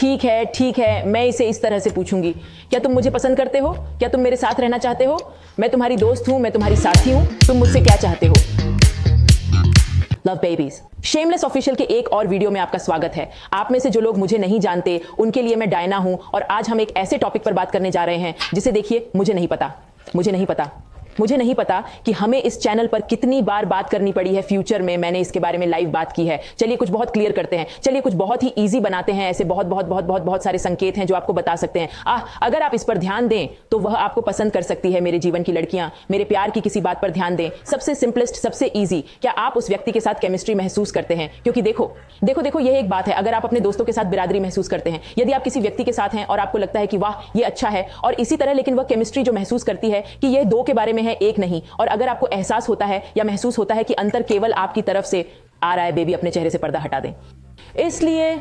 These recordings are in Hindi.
ठीक है, मैं इसे इस तरह से पूछूंगी, क्या तुम मुझे पसंद करते हो? क्या तुम मेरे साथ रहना चाहते हो? मैं तुम्हारी दोस्त हूं, मैं तुम्हारी साथी हूं, तुम मुझसे क्या चाहते हो? Love babies. शेमलेस ऑफिशियल के एक और वीडियो में आपका स्वागत है। आप में से जो लोग मुझे नहीं जानते उनके लिए मैं डायना हूं और आज हम एक ऐसे टॉपिक पर बात करने जा रहे हैं जिसे देखिए मुझे नहीं पता कि हमें इस चैनल पर कितनी बार बात करनी पड़ी है। फ्यूचर में मैंने इसके बारे में लाइव बात की है। चलिए कुछ बहुत क्लियर करते हैं, चलिए कुछ बहुत ही इजी बनाते हैं। ऐसे बहुत सारे संकेत हैं जो आपको बता सकते हैं। अगर आप इस पर ध्यान दें तो वह आपको पसंद कर सकती है। मेरे जीवन की लड़कियां, मेरे प्यार की किसी बात पर ध्यान दें। सबसे सिंपलेस्ट, सबसे ईजी, क्या आप उस व्यक्ति के साथ केमिस्ट्री महसूस करते हैं? क्योंकि देखो यह एक बात है। अगर आप अपने दोस्तों के साथ बिरादरी महसूस करते हैं, यदि आप किसी व्यक्ति के साथ हैं और आपको लगता है कि वाह ये अच्छा है, और इसी तरह लेकिन वह केमिस्ट्री जो महसूस करती है कि यह दो के बारे में है, एक नहीं, और अगर आपको एहसास होता है या महसूस होता है कि अंतर केवल आपकी तरफ से आ रहा है, बेबी अपने चेहरे से पर्दा हटा दें। इसलिए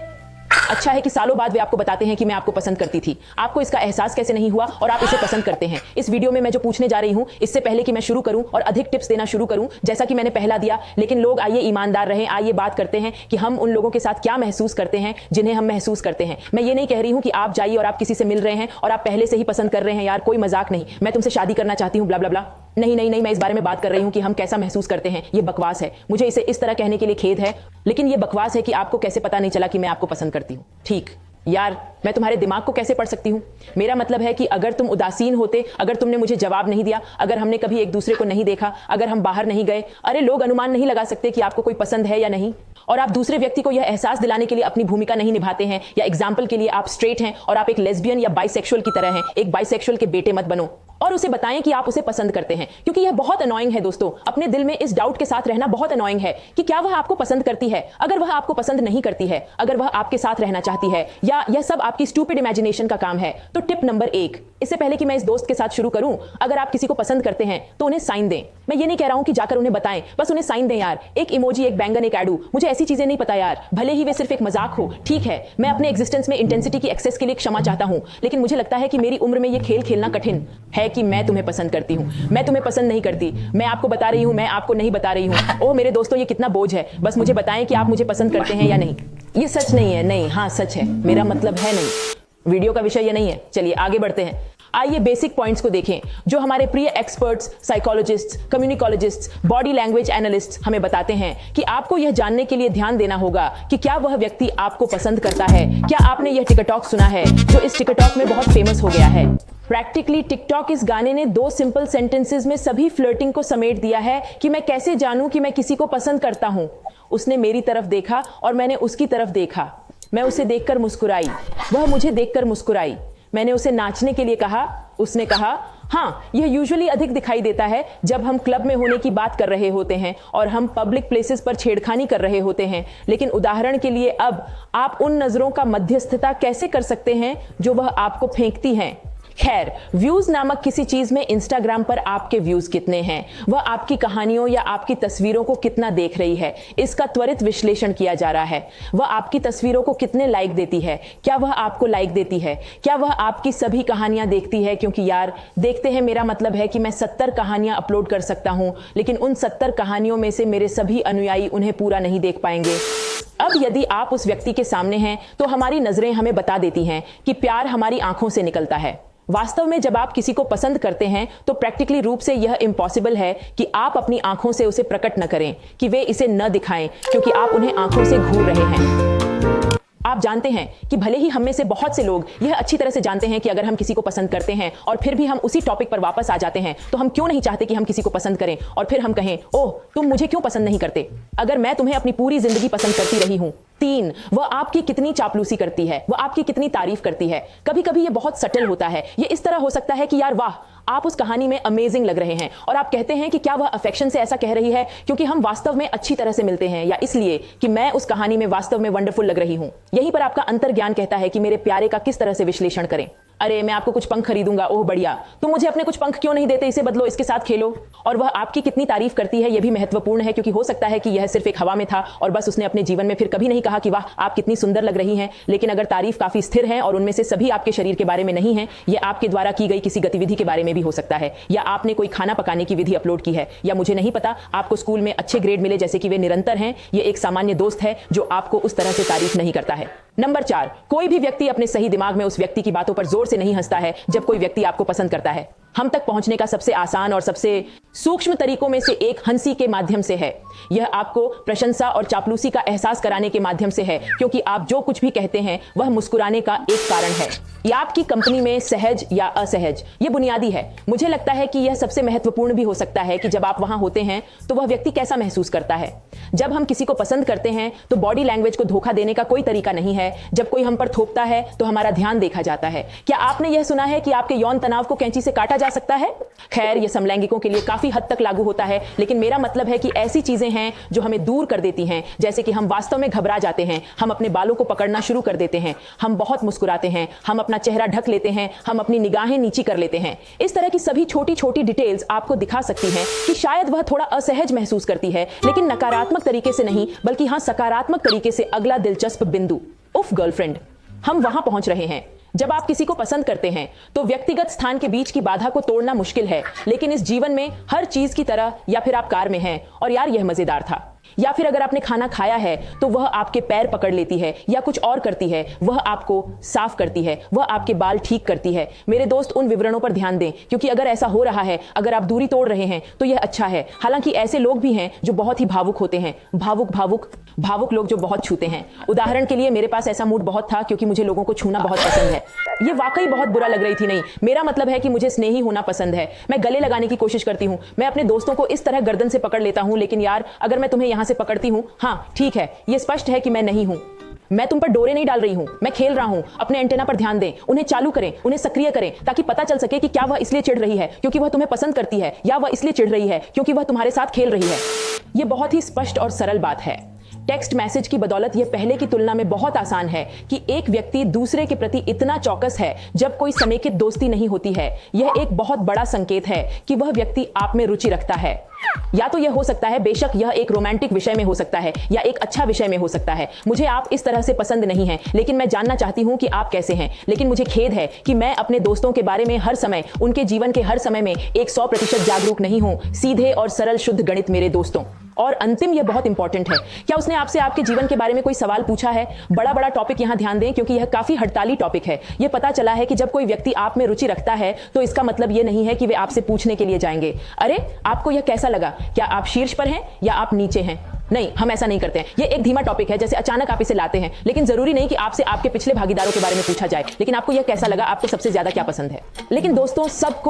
अच्छा है कि सालों बाद वे आपको बताते हैं कि मैं आपको पसंद करती थी। आपको इसका एहसास कैसे नहीं हुआ और आप इसे पसंद करते हैं? इस वीडियो में मैं जो पूछने जा रही हूं, इससे पहले कि मैं शुरू करूं और अधिक टिप्स देना शुरू करूं, जैसा कि मैंने पहला दिया, लेकिन लोग आइए ईमानदार रहें, आइए बात करते हैं कि हम उन लोगों के साथ क्या महसूस करते हैं जिन्हें हम महसूस करते हैं। मैं ये नहीं कह रही हूं कि आप जाइए और आप किसी से मिल रहे हैं और आप पहले से ही पसंद कर रहे हैं। यार कोई मजाक नहीं, मैं तुमसे शादी करना चाहती हूं, ब्ला ब्ला ब्ला। नहीं, मैं इस बारे में बात कर रही हूं कि हम कैसा महसूस करते हैं। ये बकवास है, मुझे इसे इस तरह कहने के लिए खेद है, लेकिन ये बकवास है कि आपको कैसे पता नहीं चला कि मैं आपको पसंद करती हूं। ठीक यार, मैं तुम्हारे दिमाग को कैसे पढ़ सकती हूँ? मेरा मतलब है कि अगर तुम उदासीन होते, अगर तुमने मुझे जवाब नहीं दिया, अगर हमने कभी एक दूसरे को नहीं देखा, अगर हम बाहर नहीं गए, अरे लोग अनुमान नहीं लगा सकते कि आपको कोई पसंद है या नहीं। और आप दूसरे व्यक्ति को यह एहसास दिलाने के लिए अपनी भूमिका नहीं निभाते हैं। या एग्जाम्पल के लिए आप स्ट्रेट हैं और आप एक लेस्बियन या बाइसेक्सुअल की तरह हैं। एक बाइसेक्सुअल के बेटे मत बनो और उसे बताएं कि आप उसे पसंद करते हैं, क्योंकि यह बहुत अनोइंग है दोस्तों। अपने दिल में इस डाउट के साथ रहना बहुत अनोइंग है कि क्या वह आपको पसंद करती है। अगर वह आपको पसंद नहीं करती है, अगर वह आपके साथ रहना चाहती है, या यह सब आपकी स्टूपिड इमेजिनेशन का काम है, तो टिप नंबर 1, इससे पहले कि मैं इस दोस्त के साथ शुरू करूं, अगर आप किसी को पसंद करते हैं तो उन्हें साइन दें। मैं ये नहीं कह रहा हूं कि जाकर उन्हें बताएं, बस उन्हें साइन दें यार। एक इमोजी, एक बैंगन, एक एडू, मुझे ऐसी चीजें नहीं पता यार, भले ही वे सिर्फ एक मजाक हो। ठीक है, मैं अपने एग्जिस्टेंस में इंटेंसिटी की एक्सेस के लिए क्षमा चाहता हूं, लेकिन मुझे लगता है कि मेरी उम्र में यह खेल खेलना कठिन है कि मैं तुम्हें पसंद करती हूं। मैं तुम्हें पसंद नहीं करती, मैं आपको बता रही हूं, मैं आपको नहीं बता रही हूं। ओह मेरे दोस्तों, ये कितना बोझ है। बस मुझे बताएं कि आप मुझे पसंद करते हैं या नहीं। ये सच नहीं है, नहीं, हाँ सच है, मेरा मतलब है नहीं। वीडियो का विषय ये नहीं है। चलिए आगे बढ़ते हैं। आइए बेसिक पॉइंट्स को देखें जो हमारे प्रिय experts, psychologists, communicologists, body language analysts हमें बताते हैं कि आपको यह जानने के लिए ध्यान देना होगा कि क्या वह व्यक्ति आपको पसंद करता है। क्या आपने यह टिकटॉक सुना है जो इस टिकटॉक में बहुत फेमस हो गया है? प्रैक्टिकली टिकटॉक इस गाने ने 2 सिंपल सेंटेंसेस में सभी फ्लर्टिंग को समेट दिया है कि मैं कैसे जानूं कि मैं किसी को पसंद करता हूं। उसने मेरी तरफ देखा और मैंने उसकी तरफ देखा। मैं उसे देखकर मुस्कुराई, वह मुझे देखकर मुस्कुराई। मैंने उसे नाचने के लिए कहा, उसने कहा हाँ। यह यूजुअली अधिक दिखाई देता है जब हम क्लब में होने की बात कर रहे होते हैं और हम पब्लिक प्लेसेस पर छेड़खानी कर रहे होते हैं। लेकिन उदाहरण के लिए अब आप उन नजरों का मध्यस्थता कैसे कर सकते हैं जो वह आपको फेंकती हैं? खैर, व्यूज नामक किसी चीज में इंस्टाग्राम पर आपके व्यूज कितने हैं, वह आपकी कहानियों या आपकी तस्वीरों को कितना देख रही है, इसका त्वरित विश्लेषण किया जा रहा है। वह आपकी तस्वीरों को कितने लाइक देती है, क्या वह आपको लाइक देती है, क्या वह आपकी सभी कहानियां देखती है? क्योंकि यार देखते हैं, मेरा मतलब है कि मैं 70 कहानियां अपलोड कर सकता हूं, लेकिन उन 70 कहानियों में से मेरे सभी अनुयायी उन्हें पूरा नहीं देख पाएंगे। अब यदि आप उस व्यक्ति के सामने हैं तो हमारी नजरें हमें बता देती हैं कि प्यार हमारी आंखों से निकलता है। वास्तव में जब आप किसी को पसंद करते हैं तो प्रैक्टिकली रूप से यह इम्पॉसिबल है कि आप अपनी आंखों से उसे प्रकट न करें, कि वे इसे न दिखाएं, क्योंकि आप उन्हें आंखों से घूर रहे हैं। आप जानते हैं कि भले ही हम में से बहुत से लोग यह अच्छी तरह से जानते हैं कि अगर हम किसी को पसंद करते हैं और फिर भी हम उसी टॉपिक पर वापस आ जाते हैं, तो हम क्यों नहीं चाहते कि हम किसी को पसंद करें और फिर हम कहें ओह तुम मुझे क्यों पसंद नहीं करते, अगर मैं तुम्हें अपनी पूरी जिंदगी पसंद करती रही हूं। 3, वह आपकी कितनी चापलूसी करती है, वह आपकी कितनी तारीफ करती है। कभी कभी यह बहुत सटल होता है। यह इस तरह हो सकता है कि यार वाह आप उस कहानी में अमेजिंग लग रहे हैं, और आप कहते हैं कि क्या वह अफेक्शन से ऐसा कह रही है क्योंकि हम वास्तव में अच्छी तरह से मिलते हैं, या इसलिए कि मैं उस कहानी में वास्तव में वंडरफुल लग रही हूं। यहीं पर आपका अंतर्ज्ञान कहता है कि मेरे प्यारे का किस तरह से विश्लेषण करें। अरे मैं आपको कुछ पंख खरीदूंगा, ओह बढ़िया, तुम मुझे अपने कुछ पंख क्यों नहीं देते, इसे बदलो, इसके साथ खेलो। और वह आपकी कितनी तारीफ करती है यह भी महत्वपूर्ण है, क्योंकि हो सकता है कि यह सिर्फ एक हवा में था और बस उसने अपने जीवन में फिर कभी नहीं कहा कि वाह आप कितनी सुंदर लग रही हैं। लेकिन अगर तारीफ काफी स्थिर है और उनमें से सभी आपके शरीर के बारे में नहीं है, यह आपके द्वारा की गई किसी गतिविधि के बारे में भी हो सकता है, या आपने कोई खाना पकाने की विधि अपलोड की है, या मुझे नहीं पता आपको स्कूल में अच्छे ग्रेड मिले जैसे कि वे निरंतर हैं। यह एक सामान्य दोस्त है जो आपको उस तरह से तारीफ नहीं करता है। नंबर 4, कोई भी व्यक्ति अपने सही दिमाग में उस व्यक्ति की बातों पर जोर से नहीं हंसता है जब कोई व्यक्ति आपको पसंद करता है। हम तक पहुंचने का सबसे आसान और सबसे सूक्ष्म तरीकों में से एक हंसी के माध्यम से है। यह आपको प्रशंसा और चापलूसी का एहसास कराने के माध्यम से है, क्योंकि आप जो कुछ भी कहते हैं वह मुस्कुराने का एक कारण है। या आपकी कंपनी में सहज या असहज, यह बुनियादी है। मुझे लगता है कि यह सबसे महत्वपूर्ण भी हो सकता है कि जब आप वहां होते हैं तो वह व्यक्ति कैसा महसूस करता है। जब हम किसी को पसंद करते हैं तो बॉडी लैंग्वेज को धोखा देने का कोई तरीका नहीं है। जब कोई हम पर थोपता है तो हमारा ध्यान देखा जाता है। क्या आपने यह सुना है कि आपके यौन तनाव को कैंची से काटा जा सकता है? खैर, यह समलैंगिकों के लिए काफी हद तक लागू होता है, लेकिन मेरा मतलब है कि ऐसी चीजें हैं जो हमें दूर कर देती हैं, जैसे कि हम वास्तव में घबरा जाते हैं, हम अपने बालों को पकड़ना शुरू कर देते हैं, हम बहुत मुस्कुराते हैं, हम अपना चेहरा ढक लेते हैं, हम अपनी निगाहें नीची कर लेते हैं। इस तरह की सभी छोटी छोटी डिटेल्स आपको दिखा सकती हैं कि शायद वह थोड़ा असहज महसूस करती है, लेकिन नकारात्मक तरीके से नहीं, बल्कि हाँ, सकारात्मक तरीके से। अगला दिलचस्प बिंदु, उफ गर्लफ्रेंड, हम वहां पहुंच रहे हैं। जब आप किसी को पसंद करते हैं तो व्यक्तिगत स्थान के बीच की बाधा को तोड़ना मुश्किल है, लेकिन इस जीवन में हर चीज की तरह, या फिर आप कार में हैं और यार यह मजेदार था, या फिर अगर आपने खाना खाया है तो वह आपके पैर पकड़ लेती है या कुछ और करती है, वह आपको साफ करती है, वह आपके बाल ठीक करती है। मेरे दोस्त, उन विवरणों पर ध्यान दें, क्योंकि अगर ऐसा हो रहा है, अगर आप दूरी तोड़ रहे हैं तो यह अच्छा है। हालांकि ऐसे लोग भी हैं जो बहुत ही भावुक होते हैं, भावुक लोग जो बहुत छूते हैं। उदाहरण के लिए, मेरे पास ऐसा मूड बहुत था क्योंकि मुझे लोगों को छूना बहुत पसंद है। ये वाकई बहुत बुरा लग रही थी। नहीं, मेरा मतलब है कि मुझे स्नेही होना पसंद है। मैं गले लगाने की कोशिश करती हूँ, मैं अपने दोस्तों को इस तरह गर्दन से पकड़ लेता हूँ, लेकिन यार अगर मैं तुम्हें यहां से पकड़ती हूँ, हाँ ठीक है, यह स्पष्ट है कि मैं नहीं हूं। मैं तुम पर डोरे नहीं डाल रही हूं, मैं खेल रहा हूं। अपने एंटेना पर ध्यान दें, उन्हें चालू करें, उन्हें सक्रिय करें, ताकि पता चल सके कि क्या वह इसलिए चिढ़ रही है क्योंकि वह तुम्हें पसंद करती है, या वह इसलिए चिढ़ रही है क्योंकि वह तुम्हारे साथ खेल रही है। यह बहुत ही स्पष्ट और सरल बात है। टेक्स्ट मैसेज की बदौलत यह पहले की तुलना में बहुत आसान है कि एक व्यक्ति दूसरे के प्रति इतना चौकस है जब कोई समेकित दोस्ती नहीं होती है। यह एक बहुत बड़ा संकेत है कि वह व्यक्ति आप में रुचि रखता है। या तो यह हो सकता है, बेशक यह एक रोमांटिक विषय में हो सकता है या एक अच्छा विषय में हो सकता है। मुझे आप इस तरह से पसंद नहीं हैं, लेकिन मैं जानना चाहती हूं कि आप कैसे हैं। लेकिन मुझे खेद है कि मैं अपने दोस्तों के बारे में हर समय, उनके जीवन के हर समय में 100% जागरूक नहीं हूं। सीधे और सरल शुद्ध गणित मेरे दोस्तों। और अंतिम, यह बहुत इंपॉर्टेंट है, क्या उसने आपसे आपके जीवन के बारे में कोई सवाल पूछा है? बड़ा टॉपिक यहां ध्यान दें, क्योंकि यह काफी हड़ताली टॉपिक है। यह पता चला है कि जब कोई व्यक्ति आप में रुचि रखता है तो इसका मतलब यह नहीं है कि वे आपसे पूछने के लिए जाएंगे, अरे आपको यह कैसा लगा, क्या आप शीर्ष पर हैं या आप नीचे हैं। नहीं, हम ऐसा नहीं करते हैं। यह एक धीमा टॉपिक है, जैसे अचानक आप इसे लाते हैं, लेकिन जरूरी नहीं कि आपसे आपके पिछले भागीदारों के बारे में पूछा जाए, लेकिन आपको यह कैसा लगा, आपको सबसे ज्यादा क्या पसंद है। लेकिन दोस्तों, सब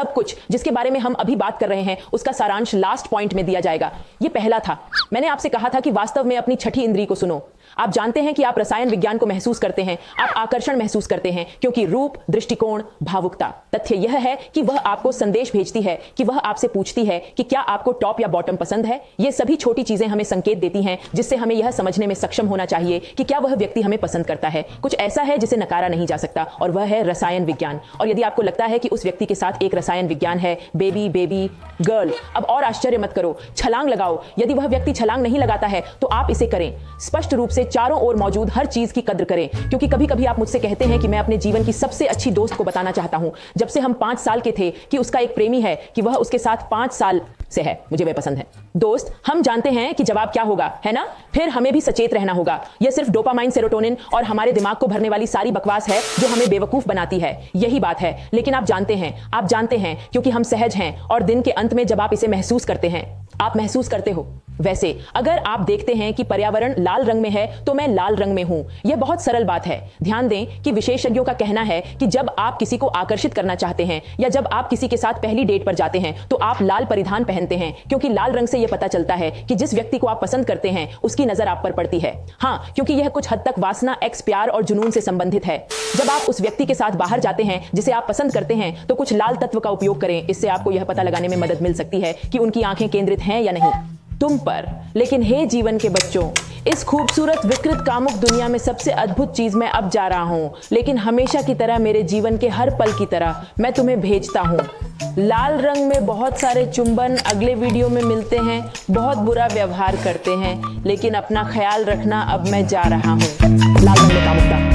कुछ जिसके बारे में हम अभी बात कर रहे हैं, उसका सारांश लास्ट पॉइंट में दिया जाएगा। यह पहला था, मैंने आपसे कहा था कि वास्तव में अपनी छठी इंद्री को सुनो। आप जानते हैं कि आप रसायन विज्ञान को महसूस करते हैं, आप आकर्षण महसूस करते हैं, क्योंकि रूप, दृष्टिकोण, भावुकता। तथ्य यह है कि वह आपको संदेश भेजती है, कि वह आपसे पूछती है कि क्या आपको टॉप या बॉटम पसंद है। ये सभी छोटी चीजें हमें संकेत देती हैं, जिससे हमें यह समझने में सक्षम होना चाहिए कि क्या वह व्यक्ति हमें पसंद करता है। कुछ ऐसा है जिसे नकारा नहीं जा सकता, और वह है रसायन विज्ञान। और यदि आपको लगता है कि उस व्यक्ति के साथ एक रसायन विज्ञान है, बेबी गर्ल, अब और आश्चर्य मत करो, छलांग लगाओ। यदि वह व्यक्ति छलांग नहीं लगाता है तो आप इसे करें। स्पष्ट रूप से चारों ओर मौजूद हर चीज की कद्र करें, क्योंकि कभी कभी आप मुझसे कहते हैं कि मैं अपने जीवन की सबसे अच्छी दोस्त को बताना चाहता हूं, जब से हम 5 साल के थे, कि उसका एक प्रेमी है, कि वह उसके साथ 5 साल से है, मुझे वह पसंद है। दोस्त, हम जानते हैं कि जवाब क्या होगा, है ना? फिर हमें भी सचेत रहना होगा। यह सिर्फ डोपामाइन, सेरोटोनिन और हमारे दिमाग को भरने वाली सारी बकवास है जो हमें बेवकूफ बनाती है। यही बात है। लेकिन आप जानते हैं, क्योंकि हम सहज हैं, और दिन के अंत में जब आप इसे महसूस करते हैं, आप महसूस करते हो। वैसे अगर आप देखते हैं कि पर्यावरण लाल रंग में है तो मैं लाल रंग में हूं। यह बहुत सरल बात है। ध्यान दें कि विशेषज्ञों का कहना है कि जब आप किसी को आकर्षित करना चाहते हैं, या जब आप किसी के साथ पहली डेट पर जाते हैं, तो आप लाल परिधान पहनते हैं, क्योंकि लाल रंग से यह पता चलता है कि जिस व्यक्ति को आप पसंद करते हैं उसकी नजर आप पर पड़ती है। हाँ, क्योंकि यह कुछ हद तक वासना, एक्स, प्यार और जुनून से संबंधित है। जब आप उस व्यक्ति के साथ बाहर जाते हैं जिसे आप पसंद करते हैं, तो कुछ लाल तत्व का उपयोग करें। इससे आपको यह पता लगाने में मदद मिल सकती है कि उनकी आंखें केंद्रित हैं या नहीं तुम पर। लेकिन हे जीवन के बच्चों, इस खूबसूरत, विकृत, कामुक दुनिया में सबसे अद्भुत चीज मैं अब जा रहा हूं, लेकिन हमेशा की तरह, मेरे जीवन के हर पल की तरह, मैं तुम्हें भेजता हूं लाल रंग में बहुत सारे चुंबन। अगले वीडियो में मिलते हैं। बहुत बुरा व्यवहार करते हैं, लेकिन अपना ख्याल रखना। अब मैं जा रहा हूं। लाल रंग में कामुकता।